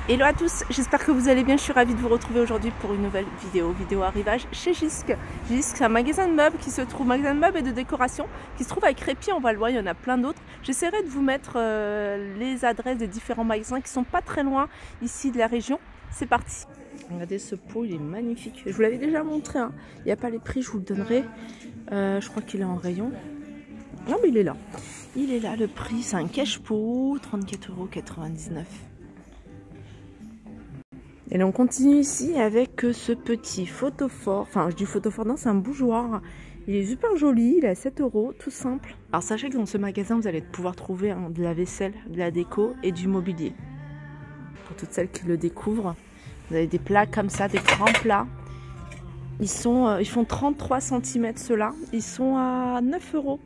Hello à tous, j'espère que vous allez bien, je suis ravie de vous retrouver aujourd'hui pour une nouvelle vidéo arrivage chez Jisc. Jisc, c'est un magasin de meubles qui se trouve, magasin de meubles et de décoration qui se trouve à Crépy en Valois, il y en a plein d'autres. J'essaierai de vous mettre les adresses des différents magasins qui sont pas très loin ici de la région. C'est parti. Regardez ce pot, il est magnifique. Je vous l'avais déjà montré, hein. Il n'y a pas les prix, je vous le donnerai. Je crois qu'il est en rayon. Non mais il est là. Il est là le prix, c'est un cache-pot, 34,99 €. Et là on continue ici avec ce petit photophore, enfin je dis photophore, non c'est un bougeoir. Il est super joli, il est à 7 €, tout simple. Alors sachez que dans ce magasin vous allez pouvoir trouver de la vaisselle, de la déco et du mobilier. Pour toutes celles qui le découvrent, vous avez des plats comme ça, des grands plats. Ils font 33 cm ceux-là, ils sont à 9 €.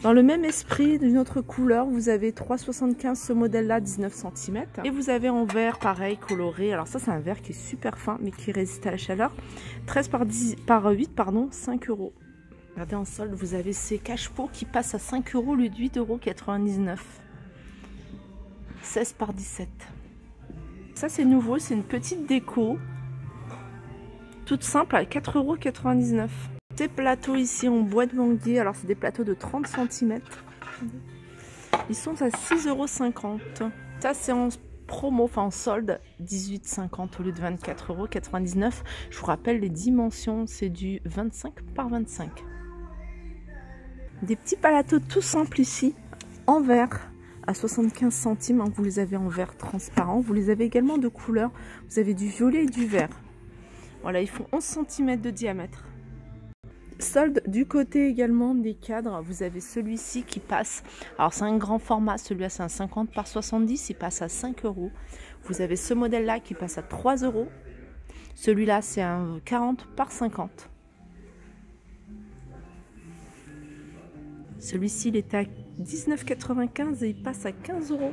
Dans le même esprit, d'une autre couleur, vous avez 3,75 ce modèle-là, 19 cm. Et vous avez en vert, pareil, coloré. Alors ça, c'est un vert qui est super fin, mais qui résiste à la chaleur. 13 par 8, pardon, 5 €. Regardez en solde, vous avez ces cache-pots qui passent à 5 € au lieu de 8,99 €. 16 par 17. Ça, c'est nouveau, c'est une petite déco. Toute simple, à 4,99 €. Ces plateaux ici en bois de manguier, alors c'est des plateaux de 30 cm. Ils sont à 6,50 €. Ça c'est en promo, enfin en solde, 18,50 € au lieu de 24,99 €. Je vous rappelle les dimensions, c'est du 25 par 25. Des petits plateaux tout simples ici, en verre, à 75 centimes. Vous les avez en verre transparent. Vous les avez également de couleur. Vous avez du violet et du vert. Voilà, ils font 11 cm de diamètre. Solde du côté également des cadres, vous avez celui-ci qui passe, alors c'est un grand format, celui-là c'est un 50 par 70, il passe à 5 €. Vous avez ce modèle-là qui passe à 3 €. Celui-là c'est un 40 par 50. Celui-ci il est à 19,95 € et il passe à 15 €.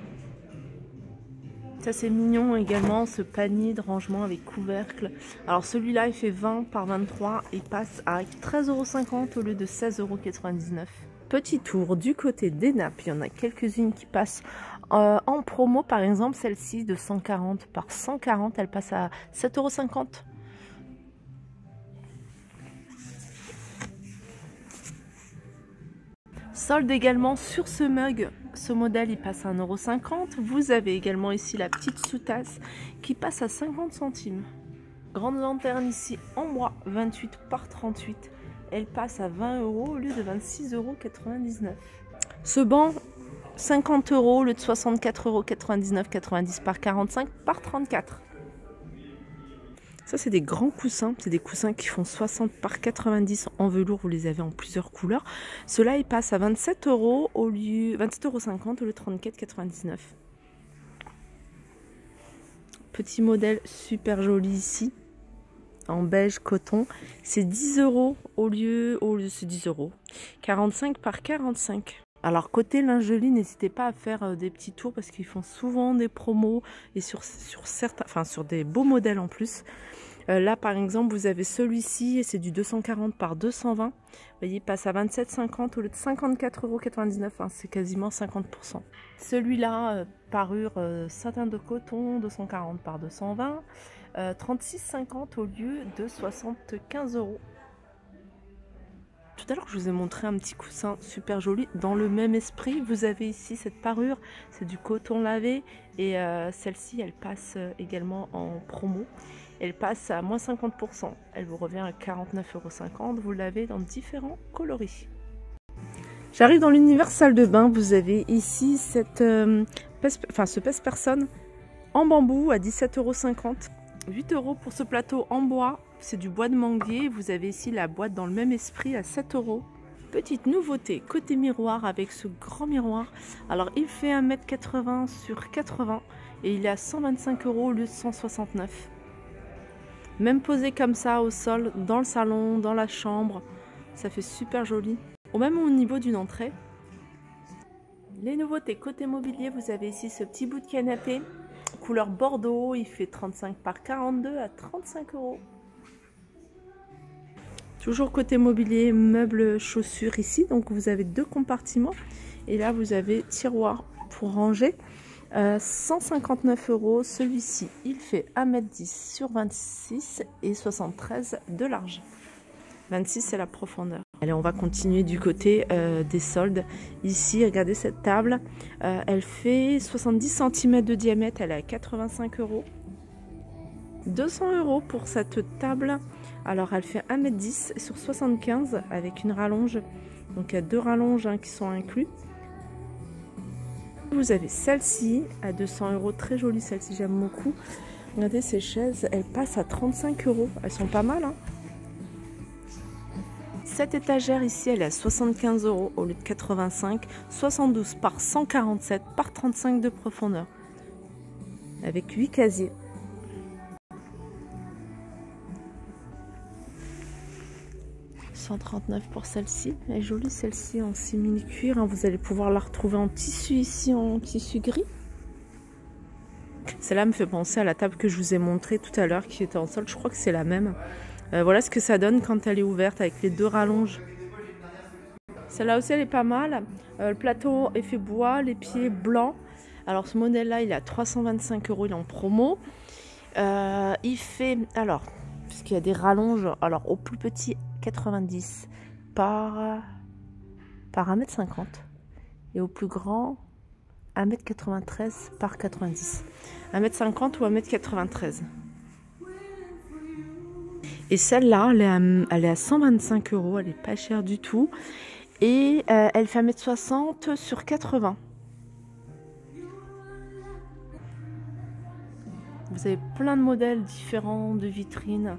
Ça c'est mignon également, ce panier de rangement avec couvercle. Alors celui-là il fait 20 par 23 et passe à 13,50 € au lieu de 16,99 €. Petit tour du côté des nappes, il y en a quelques-unes qui passent en promo. Par exemple celle-ci de 140 par 140, elle passe à 7,50 €. Solde également sur ce mug, ce modèle il passe à 1,50 €. Vous avez également ici la petite sous-tasse qui passe à 50 centimes. Grande lanterne ici en bois, 28 par 38. Elle passe à 20 € au lieu de 26,99 €. Ce banc, 50 € au lieu de 64,99 €, 90 par 45 par 34. Ça, c'est des grands coussins. C'est des coussins qui font 60 par 90 en velours. Vous les avez en plusieurs couleurs. Ceux-là, ils passent à 27 € au lieu 27,50 € au lieu de 34,99 €. Petit modèle super joli ici. En beige coton. C'est 10 € au lieu c'est 10 €. 45 par 45. Alors côté lingerie, n'hésitez pas à faire des petits tours parce qu'ils font souvent des promos et sur certains, enfin sur des beaux modèles en plus. Là par exemple vous avez celui-ci et c'est du 240 par 220. Vous voyez, il passe à 27,50 € au lieu de 54,99 €. Hein, c'est quasiment 50%. Celui-là, parure satin de coton, 240 par 220. 36,50 € au lieu de 75 €. Tout à l'heure, je vous ai montré un petit coussin super joli. Dans le même esprit, vous avez ici cette parure. C'est du coton lavé. Et celle-ci, elle passe également en promo. Elle passe à moins 50%. Elle vous revient à 49,50 €. Vous l'avez dans différents coloris. J'arrive dans l'univers salle de bain. Vous avez ici ce pèse-personne en bambou à 17,50 €. 8 € pour ce plateau en bois, c'est du bois de manguier. Vous avez ici la boîte dans le même esprit à 7 €. Petite nouveauté côté miroir avec ce grand miroir. Alors il fait 1,80 m sur 80 et il est à 125 € au lieu de 169 €. Même posé comme ça au sol, dans le salon, dans la chambre, ça fait super joli. Au même au niveau d'une entrée. Les nouveautés côté mobilier, vous avez ici ce petit bout de canapé. Couleur bordeaux, il fait 35 par 42 à 35 €. Toujours côté mobilier, meubles, chaussures ici. Donc vous avez deux compartiments. Et là vous avez tiroir pour ranger. 159 €. Celui-ci, il fait 1,10 m sur 26 et 73 de large. 26, c'est la profondeur. Allez, on va continuer du côté des soldes. Ici, regardez cette table. Elle fait 70 cm de diamètre. Elle est à 85 €. 200 € pour cette table. Alors, elle fait 1,10 m sur 75 avec une rallonge. Donc, il y a 2 rallonges qui sont inclus. Vous avez celle-ci à 200 €. Très jolie, celle-ci, j'aime beaucoup. Regardez ces chaises. Elles passent à 35 €. Elles sont pas mal, hein. Cette étagère ici, elle est à 75 € au lieu de 85, 72 par 147 par 35 de profondeur, avec 8 casiers. « 139 € pour celle-ci. Elle est jolie celle-ci en simili-cuir. Hein. Vous allez pouvoir la retrouver en tissu ici, en tissu gris. Celle-là me fait penser à la table que je vous ai montrée tout à l'heure qui était en solde. Je crois que c'est la même. Voilà ce que ça donne quand elle est ouverte avec les 2 rallonges. Celle-là aussi, elle est pas mal. Le plateau est fait bois, les pieds blancs. Alors ce modèle-là, il est à 325 €, il est en promo. Il fait, alors, puisqu'il y a des rallonges, alors au plus petit, 90 par 1,50 m. Et au plus grand, 1,93 m par 90. 1,50 m ou 1,93 m. Et celle-là, elle est à 125 €, elle n'est pas chère du tout. Et elle fait 1,60 m sur 80. Vous avez plein de modèles différents de vitrines.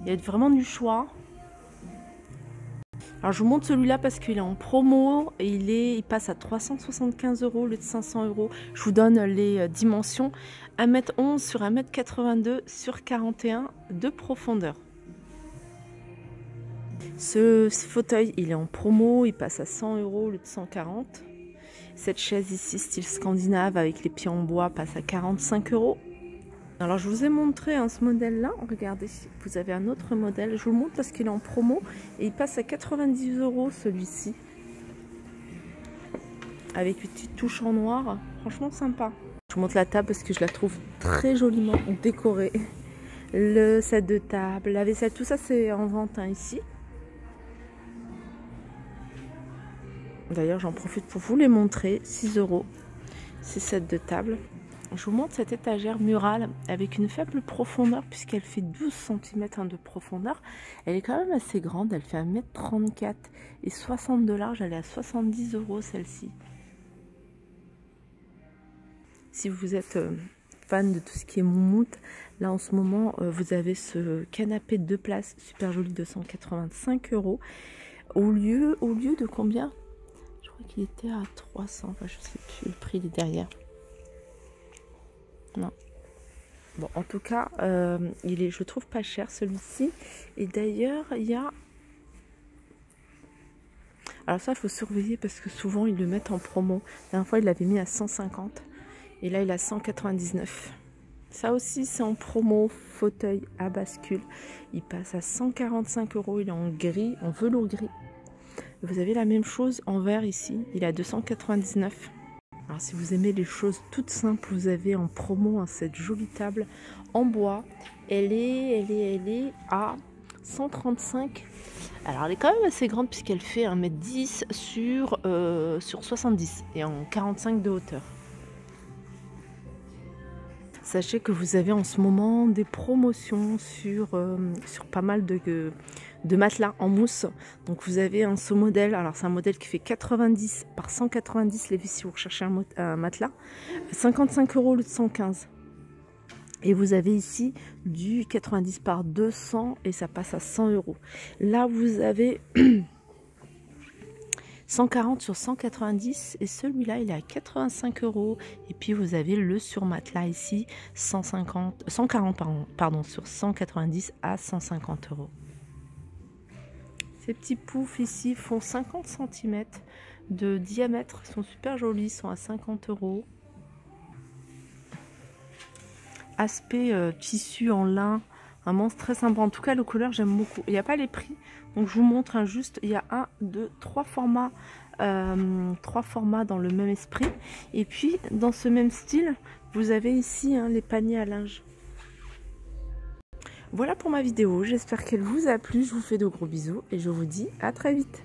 Il y a vraiment du choix. Alors je vous montre celui-là parce qu'il est en promo et il passe à 375 € au lieu de 500 €. Je vous donne les dimensions. 1,11 m sur 1,82 m sur 41 de profondeur. Ce fauteuil, il est en promo, il passe à 100 € au lieu de 140 €. Cette chaise ici, style scandinave, avec les pieds en bois, passe à 45 €. Alors, je vous ai montré ce modèle-là. Regardez, vous avez un autre modèle. Je vous le montre parce qu'il est en promo et il passe à 90 € celui-ci. Avec une petite touche en noir. Franchement, sympa. Je vous montre la table parce que je la trouve très joliment décorée. Le set de table, la vaisselle, tout ça, c'est en vente ici. D'ailleurs, j'en profite pour vous les montrer. 6 €, ces sets de table. Je vous montre cette étagère murale avec une faible profondeur puisqu'elle fait 12 cm de profondeur. Elle est quand même assez grande. Elle fait 1,34 m et 60 de large. Elle est à 70 € celle-ci. Si vous êtes fan de tout ce qui est moumoute, là en ce moment, vous avez ce canapé de 2 places super joli, 285 €. Au lieu de combien? Je crois qu'il était à 300. Enfin, je sais plus, le prix il est derrière. Non. Bon, en tout cas, je trouve pas cher celui-ci. Et d'ailleurs, il y a... Alors ça, il faut surveiller parce que souvent, ils le mettent en promo. La dernière fois, il l'avait mis à 150. Et là, il a 199. Ça aussi, c'est en promo. Fauteuil à bascule. Il passe à 145 €. Il est en gris, en velours gris. Vous avez la même chose en vert ici. Il est à 299. Alors si vous aimez les choses toutes simples, vous avez en promo cette jolie table en bois. Elle est à 135. Alors elle est quand même assez grande puisqu'elle fait 1,10 m sur 70 et en 45 de hauteur. Sachez que vous avez en ce moment des promotions sur pas mal de matelas en mousse. Donc vous avez ce modèle, alors c'est un modèle qui fait 90 par 190 les vis si vous recherchez un matelas, 55 € au lieu de 115. Et vous avez ici du 90 par 200 et ça passe à 100 €. Là vous avez 140 sur 190 et celui-là il est à 85 €. Et puis vous avez le surmatelas ici 140 pardon, sur 190 à 150 €. Ces petits poufs ici font 50 cm de diamètre, ils sont super jolis, ils sont à 50 €. Aspect tissu en lin, Vraiment, c'est très sympa. En tout cas, le couleur, j'aime beaucoup. Il n'y a pas les prix, donc je vous montre un juste. Il y a 1, 2, 3 formats. 3 formats dans le même esprit. Et puis, dans ce même style, vous avez ici hein, les paniers à linge. Voilà pour ma vidéo. J'espère qu'elle vous a plu. Je vous fais de gros bisous et je vous dis à très vite.